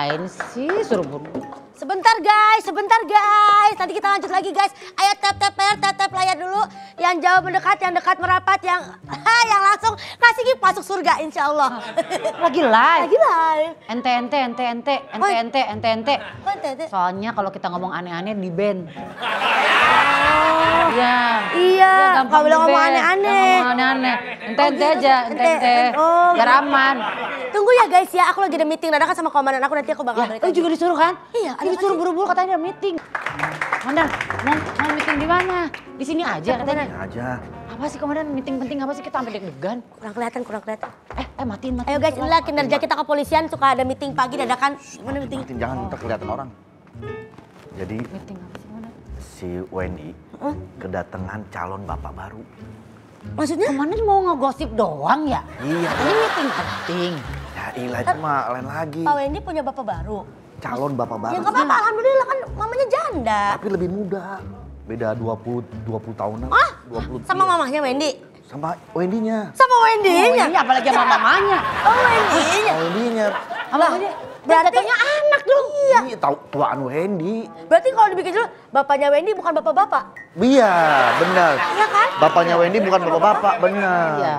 ngapain sih suruh buru? Sebentar guys. Nanti kita lanjut lagi guys. Ayo tap layar dulu. Yang jauh mendekat, yang dekat merapat, yang langsung kasih gift masuk surga insya Allah. Lagi live. Lagi live. Ente. Soalnya kalau kita ngomong aneh-aneh di band. Iya. Kalau bilang ngomong aneh-aneh. Ente aja, ente. Oh, biar aman. Tunggu ya guys ya, aku lagi ada meeting dadakan sama komandan aku, nanti aku bakal balik. Lu juga disuruh kan? Iya, ada disuruh buru-buru katanya ada meeting. Komandan, mau meeting di mana? Di sini aja katanya. Aja. Apa sih komandan, meeting penting apa sih, kita sampai deg-degan? Kurang kelihatan. Matiin. Ayo guys, inilah kinerja kita kepolisian, suka ada meeting pagi dadakan. Mana meeting? Matiin, jangan ntar kelihatan orang. Jadi Meeting apa sih komandan? si Wendy kedatangan calon bapak baru. Maksudnya? Komandan mau ngegosip doang ya? Iya. Ini meeting penting. Ya ilah itu mah lain lagi. Pak Wendy punya bapak baru. Calon bapak baru. Ya nggak apa-apa, alhamdulillah kan mamanya janda. Tapi lebih muda. Beda 20 tahunan. 20. Sama mamahnya Wendy? Sama Wendy-nya. Sama Wendy-nya? Iya, apalagi sama mamanya. Oh Wendy-nya? Wendy-nya. Berarti anak dong. Iya. Ini tahu tuaan Wendy. Berarti kalau dibikin dulu, bapaknya Wendy bukan bapak-bapak? Iya, benar. Iya kan? Bapaknya Wendy bukan bapak-bapak, benar. Iya.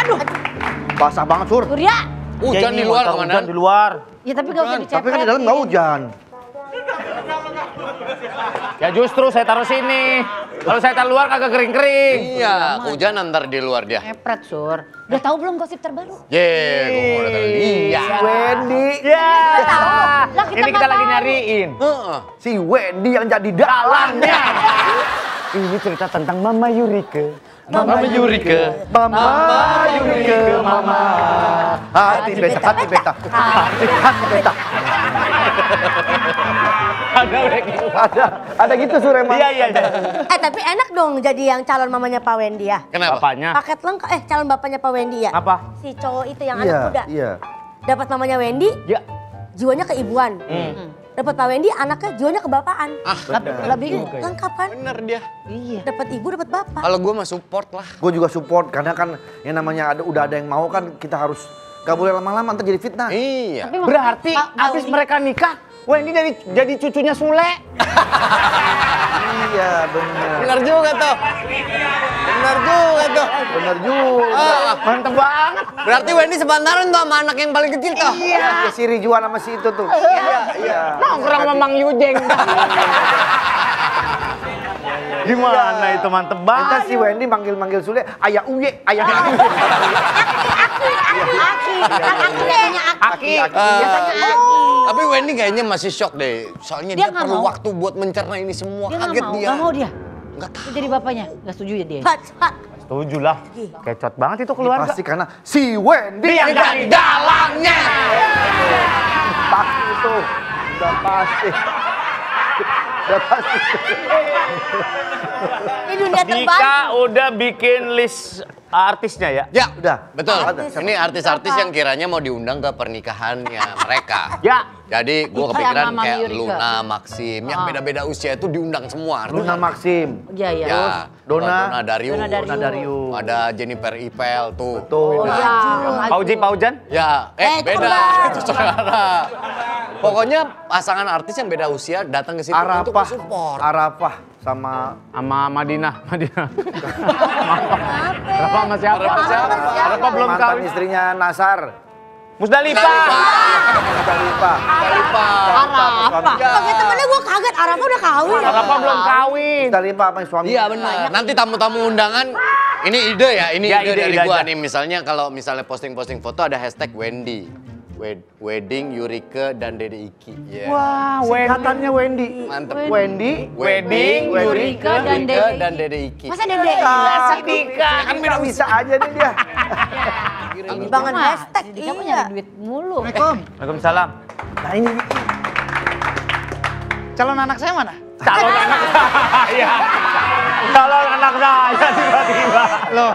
Aduh. Basah banget, Sur. Surya. Hujan di luar, Komandan. Hujan di luar. Ya tapi gak usah dicepet. Tapi kan di dalam nggak hujan. Ya justru saya taruh sini. Kalau saya taruh luar kagak kering-kering. Iya, hujan ntar di luar dia. Ngepret, Sur. Udah tahu belum gosip terbaru? Gue mau datang dia. Wendy. Ya. Lah, kita Ini kita nggak lagi tahu. nyariin. Si Wendy yang jadi dalangnya. Ini cerita tentang Mama Yurike. Mama Yurike. Mama Yurike, Mama. Hati beta. Ada gitu Sur emang. Iya. Tapi enak dong jadi yang calon mamanya Pak Wendy ya? Kenapa? Bapaknya. Paket lengkap, calon bapaknya Pak Wendy ya? Apa? Si cowok itu yang anak muda. Iya. Dapat mamanya Wendy, Ya. jiwanya keibuan. Dapat Pak Wendy, anaknya jiwanya kebapaan. Lebih Lengkap kan? Bener dia. iya. Dapat ibu, dapat bapak. Kalau gue mah support lah. Gue juga support karena kan yang namanya udah ada yang mau kan kita harus gak boleh lama-lama ntar jadi fitnah. Iya. Berarti habis mereka nikah, Wendy jadi cucunya Sule. Iya bener. Bener juga tuh. Bener juga. Mantep banget. Berarti Wendy sepantaran tuh sama anak yang paling kecil tuh. Iya. Si Rijuan sama si itu tuh. Iya. Nongkrong sama Mang Yujeng. Gimana itu mantep Entar banget. si Wendy manggil Sule, ayah uye, ayah uye. Aki. Tapi Wendy kayaknya masih shock deh. Soalnya Dia dia, nggak perlu mau. waktu buat mencerna ini semua. Dia Kaget dia. Gak mau dia. Nggak tahu. Jadi bapaknya, gak setuju ya dia. Setuju lah. Kecot banget itu keluarga. Pasti karena si Wendy yang jadi dalangnya. pasti itu. Udah pasti. Ini dunia terbang. Dika udah bikin list artisnya ya? Ya, Udah. betul. Ada. Ini artis-artis yang kiranya mau diundang ke pernikahannya mereka. Ya. Jadi gue Kayak kepikiran Mama kayak Yurika. Luna, Maxim, yang beda-beda usia itu diundang semua. Luna Maxim. Iya. Ya, Dona Darius. Dona Darius. Ada Jennifer Ipel tuh. Tuh. Paujan? Ya, itu beda. kembar. Itu saudara. Pokoknya pasangan artis yang beda usia datang ke situ untuk support. Arafah sama Sama Madinah. Berapa sama siapa? Berapa belum mantan kawin? istrinya Nasar. Musdalifah. Musdalifah. Arafah. Pakai temennya gue kaget, Arafah udah kawin. Berapa belum kawin? Musdalifah apa suami? Iya benar. Nanti tamu-tamu undangan, ini ide ya, ini Ya, ide ide dari gua aja. nih. Misalnya kalau posting-posting foto ada hashtag Wendy. Wedding Yurike dan Dede Iki. Yeah. Wah, Singkatannya Wendy. Mantep. Wedding, Yurika dan Yurike Dede dan Dede Iki. Masa Dede? si Dika. kan bisa aja nih dia. Bangun hashtag, Dika punya iya. duit mulu. Waalaikumsalam. Nah ini Calon anak saya mana? Calon anak saya. Calon anak saya tiba-tiba. Loh,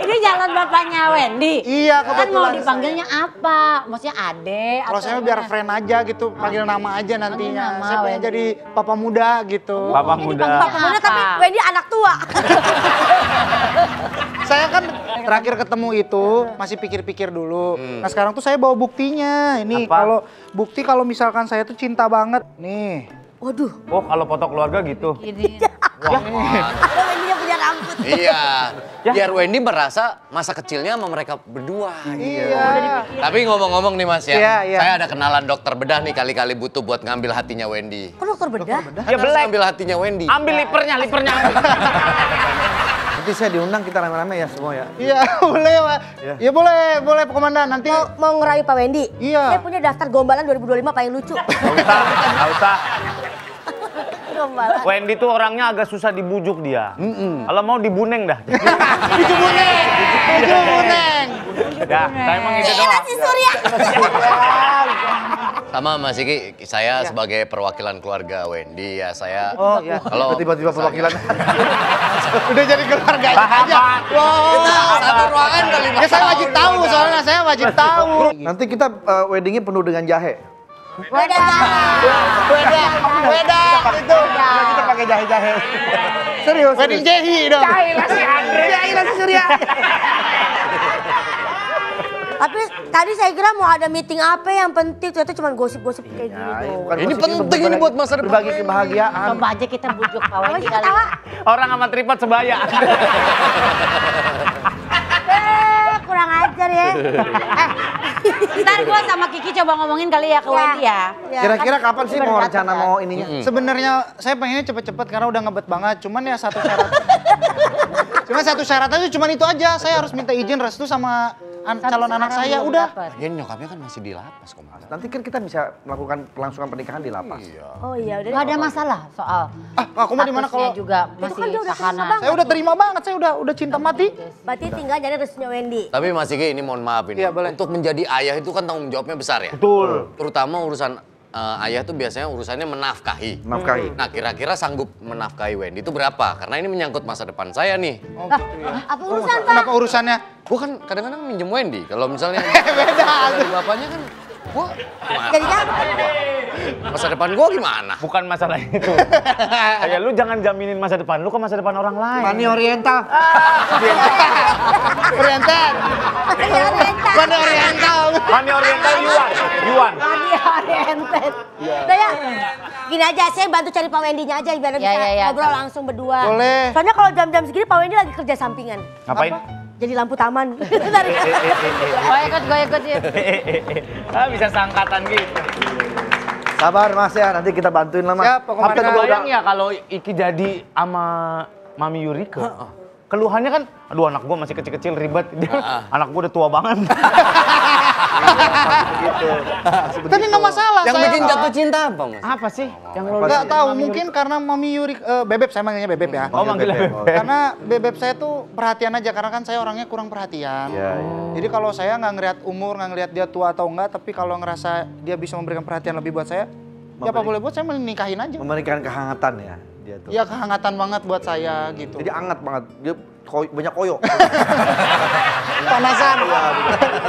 Ini jalan bapaknya Wendy. iya Kan mau kebetulan. dipanggilnya apa? Maksudnya Ade? Kalau saya biar friend aja gitu, panggil nama aja nantinya. nama, Saya pengen Wendy. jadi papa muda gitu. Papa muda. Bapak muda tapi Wendy anak tua. Saya kan terakhir ketemu itu masih pikir-pikir dulu. Nah sekarang tuh saya bawa buktinya. Ini kalau bukti kalau misalkan saya tuh cinta banget. Nih. Waduh. Oh, kalau foto keluarga gitu. Ini. Wendy punya rambut. Iya. Biar Wendy merasa masa kecilnya sama mereka berdua. Iya. Tapi ngomong-ngomong nih Mas ya, Iya, iya. saya ada kenalan dokter bedah nih kali-kali butuh buat ngambil hatinya Wendy. Kok dokter bedah? Ya Harus belek. ngambil hatinya Wendy. Ambil lipernya. Nanti saya diundang kita rame-rame ya semua ya. Iya boleh Pak. Ya boleh Pak Komandan. Nanti Mau ngerayu Pak Wendy? Iya. Saya punya daftar gombalan 2025 paling lucu. Nggak usah. Gombalan. Wendy tuh orangnya agak susah dibujuk dia. Kalau mau dibuneng dah. Buju Buneng. Ya, saya emang itu Iya doang. si Surya. Sama Mas Iki, saya sebagai perwakilan keluarga Wendy ya saya. Oh ya. Kalau Tiba-tiba perwakilan. Udah jadi keluarganya aja. kita satu ruangan kali Ya saya wajib tahu soalnya saya wajib tahu. Nanti kita weddingnya penuh dengan jahe. Beda. Itu. Kita pakai jahe-jahe. Serius. Wedding Jehi dong. Tapi tadi saya kira mau ada meeting apa yang penting, ternyata cuma gosip-gosip kayak gitu. Ini penting ini buat masa depan. Berbagi kebahagiaan. Coba aja kita bujuk Pak Apa Wendy sih kali. ketawa? Orang sama tripat sebaya. Kurang ajar ya. Ntar gue sama Kiki coba ngomongin kali ya ke Wendy ya. Kira-kira kapan sih mau rencana mau ininya? Sebenarnya saya pengennya cepet-cepet karena udah ngebet banget. Cuman ya satu syarat. Satu syarat aja cuman itu aja. Saya harus minta izin restu sama calon anak saya. Udah. Ya nyokapnya kan masih di lapas kok. Nanti kan kita bisa melakukan pelangsungan pernikahan di lapas. Oh iya udah. Gak ada masalah soal Aku mau di mana statusnya kalau juga kan masih dia udah tahanan. susah saya udah terima banget. Saya udah cinta mati. Berarti tinggal jadi restunya Wendy. Tapi Mas Iki ini mohon maaf ini. Iya, boleh. Untuk menjadi ayah itu kan tanggung jawabnya besar ya. Betul. Terutama urusan ayah tuh biasanya urusannya menafkahi. Nafkahi. Nah kira-kira sanggup menafkahi Wendy itu berapa? Karena ini menyangkut masa depan saya nih. Oh gitu ya. Apa urusan Pak? Kenapa urusannya? Gua kan kadang-kadang minjem Wendy. Kalau misalnya Beda. dari bapaknya kan gua gimana? Jadinya Masa depan gua gimana? Bukan masalah itu. Kayak lu jangan jaminin masa depan lu ke masa depan orang lain. Mani Oriental. Oriental. Mana Oriental? Money Oriental Yuan. dia oriented. Udah ya. Gini aja, saya bantu cari Pak Wendy-nya aja biar bisa ngobrol langsung berdua. Boleh. Soalnya kalau jam-jam segini Pak Wendy lagi kerja sampingan. Ngapain? Jadi lampu taman. Gue ikut ya. Bisa sangkatan gitu. Sabar Mas ya, nanti kita bantuin lah Mas. Ya, pokoknya Kita juga Kebayang ya kalau Iki jadi sama Mami Yurika. Keluhannya kan, aduh anak gua masih kecil-kecil ribet. Anak gua udah tua banget. Tapi nggak masalah. Yang saya bikin jatuh cinta apa Mas? Apa sih? Yang lu nggak tahu. Mungkin karena Mami Yurik, Bebek saya manggilnya Bebek ya. Oh, manggilnya Bebek. Karena Bebek saya tuh perhatian aja karena kan saya orangnya kurang perhatian. Jadi kalau saya nggak ngelihat umur, nggak ngelihat dia tua atau enggak, tapi kalau ngerasa dia bisa memberikan perhatian lebih buat saya, ya apa boleh buat saya menikahin aja. memberikan kehangatan ya dia tuh. Ya kehangatan banget buat saya gitu. Jadi anget banget. Dia banyak koyo. Panasan.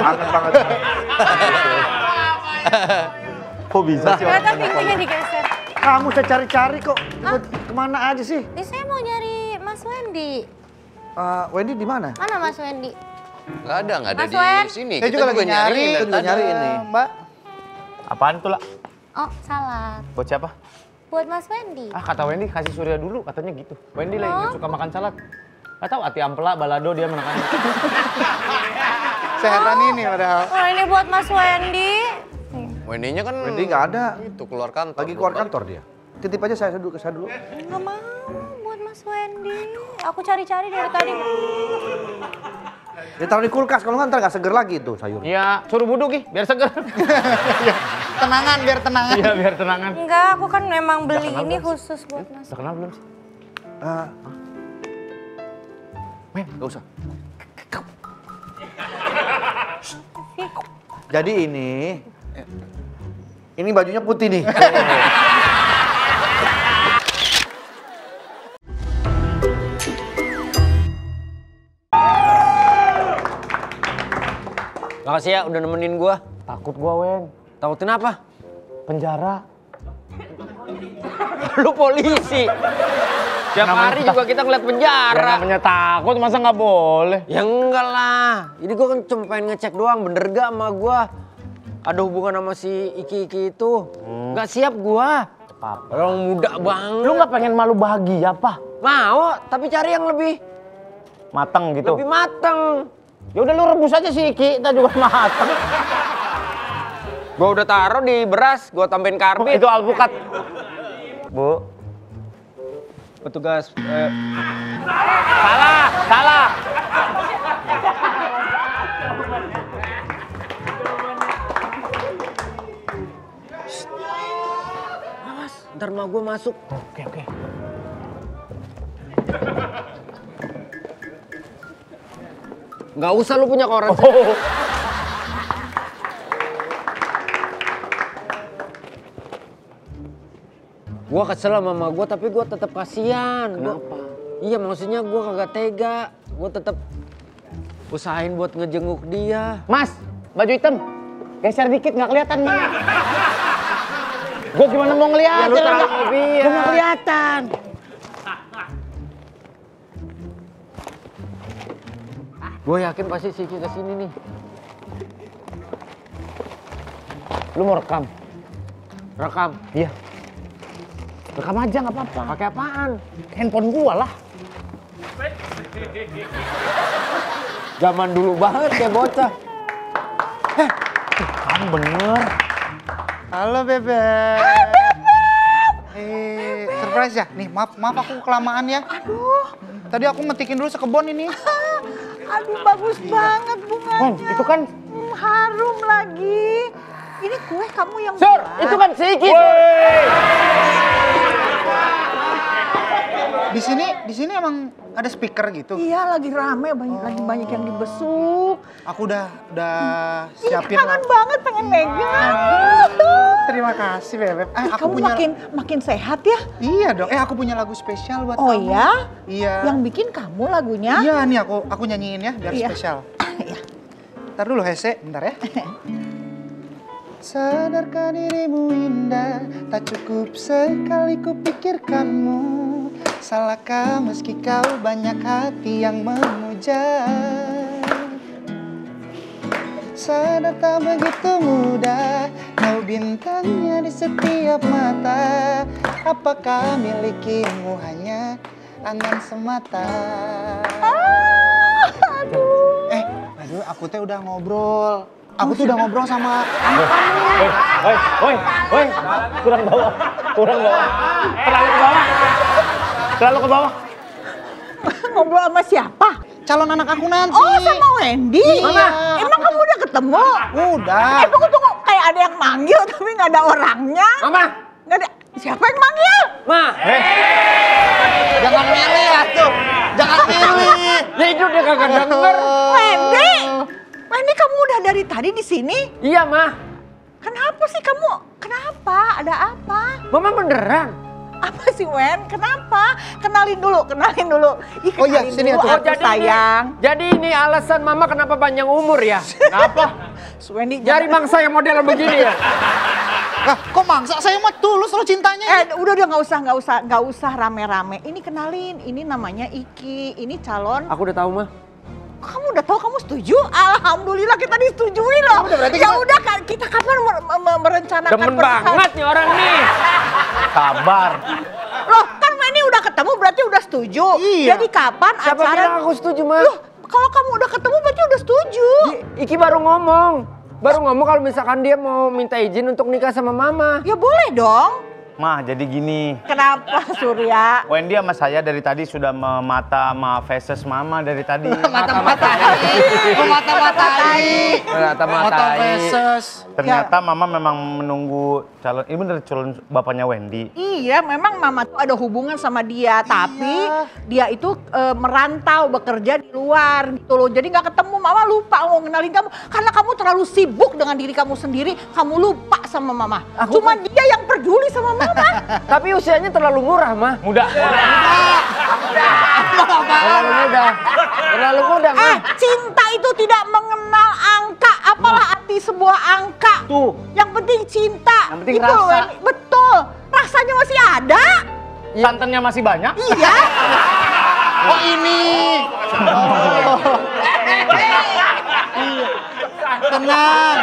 Anget banget. Kok bisa sih? Ternyata pintunya digeser. Kamu saya cari-cari kok. Kemana aja sih? Ini saya mau nyari Mas Wendy. Wendy di mana? Mana Mas Wendy? Nggak ada Mas di Wen. sini. Saya juga lagi nyari. Kita juga nyari ini. Mbak. Apaan tuh lah? Oh, salah. Buat siapa? Buat Mas Wendy. Ah kata Wendy kasih Surya dulu katanya gitu. Wendy lagi suka makan salad. Gak tahu ati ampela balado dia menekan. Sehatan ini padahal. Oh, ini buat Mas Wendy. Wendy-nya kan Wendy nggak ada. itu keluar kantor. Lagi keluar kantor dia. Titip aja saya dulu ke saya dulu. Nggak mau buat Mas Wendy. Aku cari-cari dari tadi. Dia taruh di kulkas kalau nggak ntar nggak seger lagi itu sayur. Iya, suruh buduk ih biar seger. Tenangan biar tenangan. Iya biar tenangan. Enggak, aku kan memang beli ini khusus buat Mas. Udah kenal belum sih? Men, nggak usah. Jadi ini bajunya putih nih. Makasih ya udah nemenin gua. Takut gua Wen. Takutin apa? Penjara. Lu polisi. Tiap hari juga kita ngeliat penjara. Ya, namanya takut, masa nggak boleh? Ya enggak lah. Ini gue kan cuma pengen ngecek doang, bener gak sama gue ada hubungan sama si Iki itu. Nggak siap gue. Orang muda banget. Lu nggak pengen malu bahagia apa? Mau, tapi cari yang lebih Mateng gitu. lebih mateng. Ya udah lu rebus aja si Iki, kita juga mateng. Gue udah taruh di beras, gue tambahin karbit. Itu alpukat. Bu. Petugas. Salah. Awas, ntar mah gue masuk. Oke. Nggak usah lu punya koran. Gue kesel sama mama gue, tapi gue tetap kasihan. Kenapa? Iya, maksudnya gue kagak tega. Gue tetap usahain buat ngejenguk dia. Mas, baju hitam. Geser dikit, nggak kelihatan nih. Gue gimana mau ngeliat? Ya lu taruh mobil. Gue nggak kelihatan. Gue yakin pasti si Iki kesini nih. Lu mau rekam? Rekam. Iya. Rekam aja nggak apa-apa. Pakai apaan? Handphone gua lah. Zaman dulu banget ya bocah. Kamu bener. Halo Bebek. Surprise ya? Nih maaf aku kelamaan ya. Aduh, Tadi aku metikin dulu sekebon ini. aduh bagus banget bunganya. Bon, itu kan Harum lagi. Ini kue kamu yang Sur, buat. itu kan si Iki. Di sini emang ada speaker gitu. Iya, lagi rame, lagi banyak yang dibesuk. Aku udah Ih, siapin. kangen banget pengen megang. Terima kasih Bebek. Ih, Aku kamu punya makin sehat ya? Iya dong. Aku punya lagu spesial buat Oh kamu. ya? Iya. Yang bikin kamu lagunya? Iya nih aku nyanyiin ya biar Iya. spesial. Iya. Ntar dulu Hese, bentar ya. Sadarkah dirimu indah, tak cukup sekali kupikirkanmu. Salahkah meski kau banyak hati yang memuja. Sadar tak begitu mudah, kau bintangnya di setiap mata. Apakah milikimu hanya angan semata? Aduh, aku teh udah ngobrol. Aku tuh udah ngobrol sama Woi, kurang bawah. Terlalu ke bawah. Ngobrol sama siapa? calon anak aku nanti. Oh, sama Wendy? Iya. Emang kamu udah ketemu? Udah. Tunggu. Kayak ada yang manggil tapi nggak ada orangnya. Mama, Nggak ada. Siapa yang manggil? Ma. Jangan milih ya tuh. Jangan milih. Ya itu dia kagak denger. Wendy? Wendy, kamu udah dari tadi di sini? Iya, Ma. Kenapa sih kamu? Kenapa? Ada apa? Mama beneran. Apa sih, Wen? Kenapa? Kenalin dulu. Ih, Oh iya, kenalin sini dulu, atuh. atuh, sayang. Jadi ini alasan Mama kenapa panjang umur ya? Kenapa? Wendy, Cari bangsa yang model begini ya? Lah, kok mangsa? Saya mah tulus loh cintanya. udah nggak usah rame-rame. Ini kenalin, ini namanya Iki, ini calon. Aku udah tahu, Ma. Kamu udah tahu, kamu setuju? Alhamdulillah kita disetujui loh. Ya udah, kita kapan merencanakan Demen pernikahan? banget nih orang nih. Sabar. Loh, kan ini udah ketemu berarti udah setuju. Iya. Jadi kapan Siapa acara? bilang aku setuju, Ma? Loh, kalau kamu udah ketemu berarti udah setuju. Iki baru ngomong kalau misalkan dia mau minta izin untuk nikah sama Mama. Ya boleh dong. Mah, jadi gini. Kenapa, Surya? Wendy sama saya dari tadi sudah memata faces Mama dari tadi. Mata-matai. Feses. Ternyata Mama memang menunggu calon. Ini bener calon bapaknya Wendy. Iya, memang Mama tuh ada hubungan sama dia, tapi dia itu merantau bekerja di luar gitu loh. Jadi nggak ketemu, Mama lupa mau ngenalin kamu karena kamu terlalu sibuk dengan diri kamu sendiri. Kamu lupa sama Mama. Cuma dia yang peduli sama Mama. Tapi usianya terlalu murah, Ma. Muda. Terlalu muda, Ma. Cinta itu tidak mengenal angka. Apalah arti sebuah angka? Tuh. Yang penting cinta. Yang penting Itu, rasa. Wen. Betul. Rasanya masih ada. Santannya masih banyak? Iya. Oh ini. Tenang.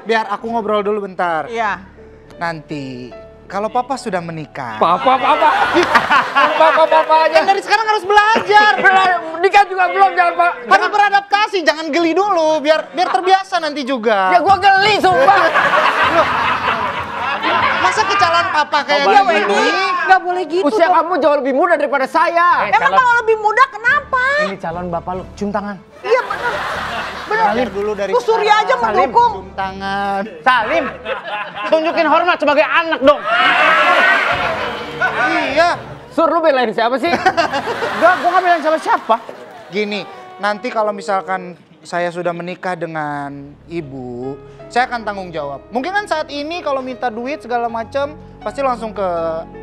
Biar aku ngobrol dulu bentar. Iya. Nanti kalau papa sudah menikah. Papa aja. Kan dari sekarang harus belajar. Nikah juga belum, jangan Pak. Harus beradaptasi, jangan geli dulu biar terbiasa nanti juga. Ya gua geli sumpah. Masa ke calon papa kayak Iya, gini? Wendy. Nggak boleh gitu Usia dong. kamu jauh lebih muda daripada saya. Emang kalau lebih muda kenapa? Ini calon bapak lu, cium tangan. Iya benar. Belajar dulu dari Lu Surya aja Salim. mendukung. cium tangan. Salim, tunjukin hormat sebagai anak dong. Iya. Sur, lu belain siapa sih? Enggak, gua nggak bilang siapa-siapa. Gini, nanti kalau misalkan saya sudah menikah dengan ibu, saya akan tanggung jawab. Mungkin kan saat ini kalau minta duit segala macam pasti langsung ke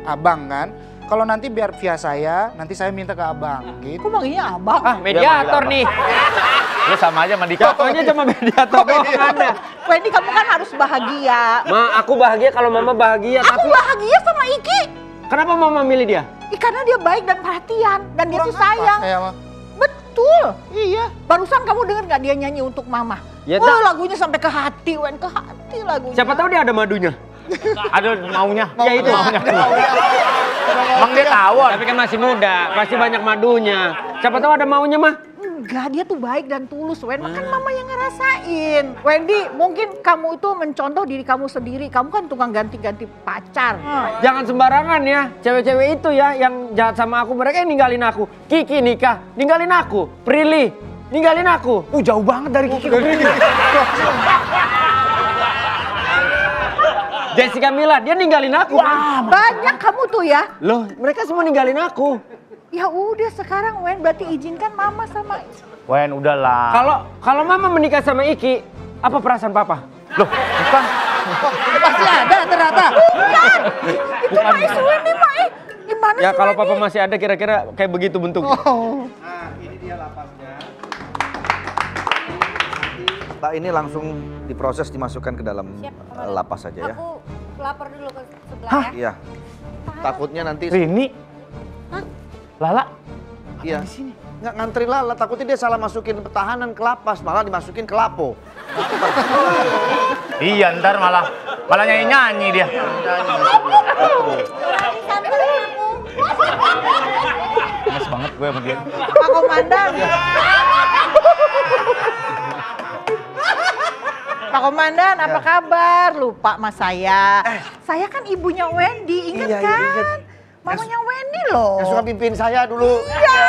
abang kan. Kalau nanti biar via saya, nanti saya minta ke abang gitu. Aku manggilnya abang. Ah, mediator nih. Lu sama aja sama Dika. Pokoknya cuma mediator doang ada. Wendy kamu kan harus bahagia. Ma, aku bahagia kalau mama bahagia. Aku Tapi bahagia sama Iki. kenapa mama milih dia? Karena dia baik dan perhatian dan dia tuh Kurang apa sayang. saya mah? Betul. Iya. Barusan kamu dengar nggak dia nyanyi untuk mama? Ya, Wah, tak. lagunya sampai ke hati, Wen, ke hati lagunya. Siapa tahu dia ada madunya. Ada maunya. Ya itu. Maunya. Emang dia tahu. Tapi kan masih muda, pasti banyak madunya. Siapa tahu ada maunya mah. Enggak, dia tuh baik dan tulus, Wen. Kan mama yang ngerasain. Wendy, mungkin kamu itu mencontoh diri kamu sendiri. Kamu kan tukang ganti-ganti pacar. Jangan sembarangan ya, cewek-cewek itu ya yang jahat sama aku, mereka yang ninggalin aku. Kiki nikah, ninggalin aku. Prilly, ninggalin aku. Jauh banget dari Kiki. Jessica Mila, dia ninggalin aku. Banyak kamu tuh ya. Loh, mereka semua ninggalin aku. Ya udah sekarang, Wen, berarti izinkan mama sama... Wen, udahlah. Kalau mama menikah sama Iki, apa perasaan papa? Loh, bukan. Pasti ada ternyata. Bukan. Itu Mai Wendy, Mai. Gimana Ya sih, kalau Wendy? papa masih ada kira-kira kayak begitu bentuknya. Nah, ini dia lapasnya. Pak, ini langsung diproses dimasukkan ke dalam lapas saja ya. Aku lapor dulu ke sebelah Hah? ya. Iya. Takutnya nanti Rini. Lala. iya. Nggak ngantri Lala, takutnya dia salah masukin tahanan ke lapas, malah dimasukin ke lapo. Iya, ntar malah nyanyi-nyanyi dia. Males banget gue sama dia. Pak Komandan. Pak Komandan, apa kabar? Lupa sama saya. Saya kan ibunya Wendy, ingat Iya, kan? ingat. Mamanya Wendy loh. Yang suka pimpin saya dulu. Iya.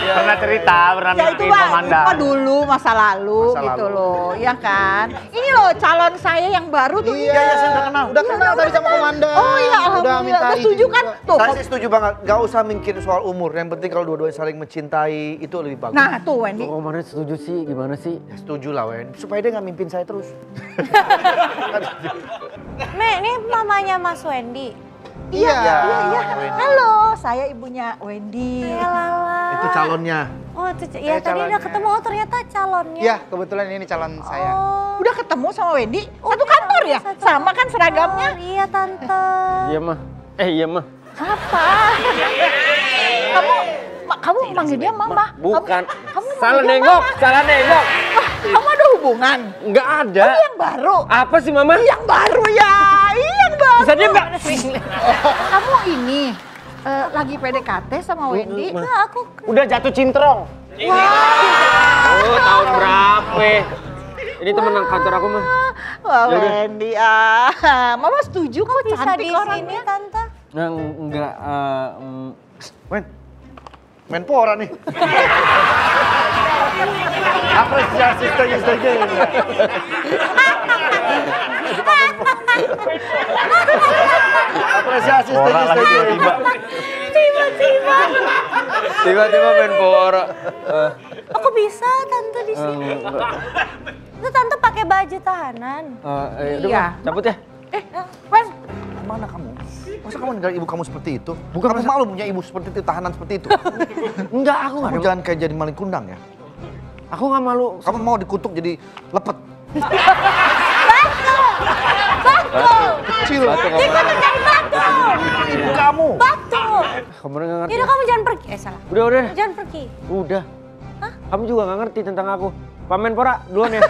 Pernah cerita, pernah Ya itu mimpiin mah komandan. lupa dulu masa lalu Masa gitu lalu. loh, ya kan? Ini loh calon saya yang baru tuh. Iya, saya udah kenal. Udah kenal tadi sama komandan. Oh iya, Udah alhamdulillah. minta Udah izin setuju kan? juga. Tuh. Saya sih setuju banget, nggak usah mikirin soal umur. Yang penting kalau dua-duanya saling mencintai itu lebih bagus. Nah tuh Wendy. Oh, mana setuju sih? Gimana sih? Ya, setuju lah Wen, supaya dia nggak mimpin saya terus. Me, ini mamanya Mas Wendy. Iya. Wendy. Halo, saya ibunya Wendy. Ya Lala. Itu calonnya. Oh, itu, ya tadi udah ketemu. Oh, ternyata calonnya. Iya, kebetulan ini calon saya. Oh. Udah ketemu sama Wendy? Satu kantor ya? Satu Sama kan seragamnya? kantor. Iya, Tante. Iya mah. Iya mah. Apa? Kamu manggil dia mama? Bukan. Kamu Salah manggil dia nengok, mama? salah nengok. Kamu ada hubungan? Enggak ada. Oh, yang baru? Apa sih mama? Yang baru ya, yang baru. Bisa dia enggak? Kamu ini lagi PDKT sama Wendy? Enggak, aku Udah jatuh cintrong. Oh, tahun berapa? Ini teman kantor aku mah. Wah, Yaudah. Wendy Mama setuju kok bisa cantik di orangnya. sini, Tante. Nah, enggak. Wen, Menpora nih. Apresiasi saja. Apresiasi Ora lagi saja. tiba-tiba. Tiba-tiba Menpora. Aku bisa, Tante, di sini. Itu Tante pakai baju tahanan. Udah, Iya. Mah, cabut ya. Wen, Mana kamu? Masa kamu ninggalin ibu kamu seperti itu? Bukan kamu malu punya ibu seperti itu, tahanan seperti itu. Enggak, aku Kamu enggak. jangan kayak jadi maling kundang ya. Aku enggak malu. Kamu mau dikutuk jadi lepet. Batu. Kecil. Gue mencari batu. Ibu kamu. Batu. Kamu nggak ngerti. Yaudah kamu jangan pergi. Salah. Udah. Jangan pergi. Udah. Hah? Kamu juga nggak ngerti tentang aku. Pak Menpora, duluan ya.